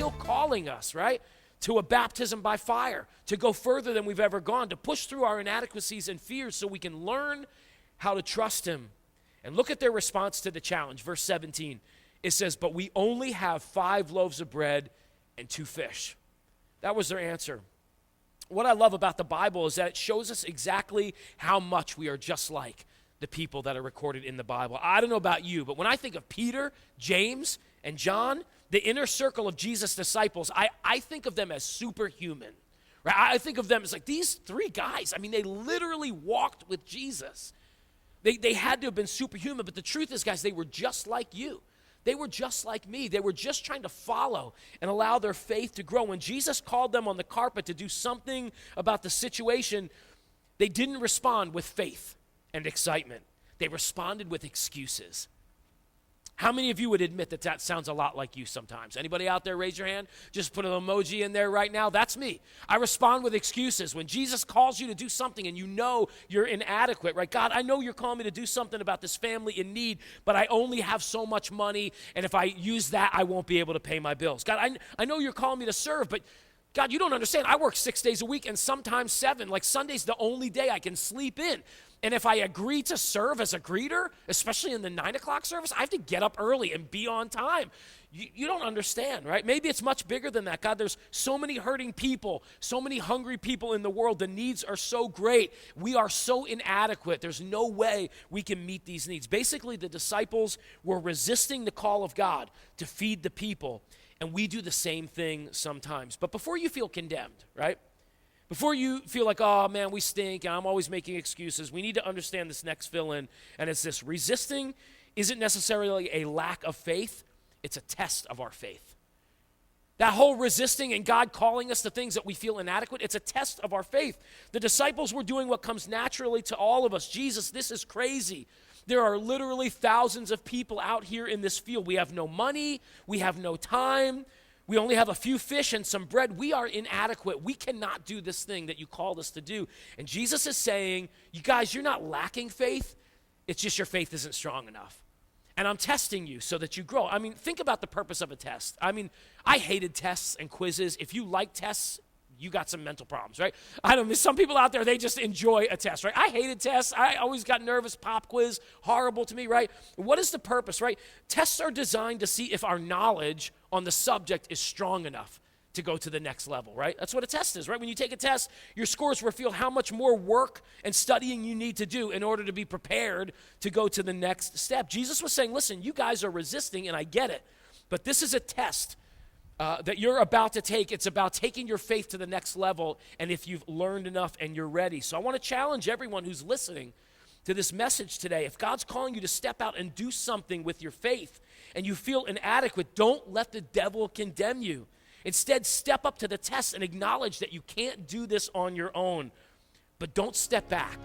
still calling us, right, to a baptism by fire, to go further than we've ever gone, to push through our inadequacies and fears so we can learn how to trust him. And look at their response to the challenge. Verse 17, it says, but we only have 5 loaves of bread and 2 fish. That was their answer. What I love about the Bible is that it shows us exactly how much we are just like the people that are recorded in the Bible. I don't know about you, but when I think of Peter, James, and John, the inner circle of Jesus' disciples, I think of them as superhuman. Right? I think of them as like these 3 guys. I mean, they literally walked with Jesus. They had to have been superhuman, but the truth is, guys, they were just like you. They were just like me. They were just trying to follow and allow their faith to grow. When Jesus called them on the carpet to do something about the situation, they didn't respond with faith and excitement. They responded with excuses. How many of you would admit that that sounds a lot like you sometimes? Anybody out there, raise your hand. Just put an emoji in there right now. That's me. I respond with excuses. When Jesus calls you to do something and you know you're inadequate, right? God, I know you're calling me to do something about this family in need, but I only have so much money, and if I use that, I won't be able to pay my bills. God, I know you're calling me to serve, but God, you don't understand. I work 6 days a week and sometimes 7. Like Sunday's the only day I can sleep in. And if I agree to serve as a greeter, especially in the 9 o'clock service, I have to get up early and be on time. You don't understand, right? Maybe it's much bigger than that. God, there's so many hurting people, so many hungry people in the world. The needs are so great. We are so inadequate. There's no way we can meet these needs. Basically, the disciples were resisting the call of God to feed the people, and we do the same thing sometimes. But before you feel condemned, right? Before you feel like, oh, man, we stink, and I'm always making excuses, we need to understand this next fill-in, and it's this. Resisting isn't necessarily a lack of faith. It's a test of our faith. That whole resisting and God calling us to things that we feel inadequate, it's a test of our faith. The disciples were doing what comes naturally to all of us. Jesus, this is crazy. There are literally thousands of people out here in this field. We have no money. We have no time. We only have a few fish and some bread. We are inadequate. We cannot do this thing that you called us to do. And Jesus is saying, you guys, you're not lacking faith. It's just your faith isn't strong enough. And I'm testing you so that you grow. I mean, think about the purpose of a test. I mean, I hated tests and quizzes. If you like tests, you got some mental problems, right? I don't know, some people out there, they just enjoy a test, right? I hated tests. I always got nervous. Pop quiz, horrible to me, right? What is the purpose, right? Tests are designed to see if our knowledge on the subject is strong enough to go to the next level, right? That's what a test is, right? When you take a test, your scores reveal how much more work and studying you need to do in order to be prepared to go to the next step. Jesus was saying, listen, you guys are resisting, and I get it, but this is a test that you're about to take. It's about taking your faith to the next level, and if you've learned enough and you're ready. So I want to challenge everyone who's listening to this message today. If God's calling you to step out and do something with your faith and you feel inadequate, don't let the devil condemn you. Instead, step up to the test and acknowledge that you can't do this on your own. But don't step back.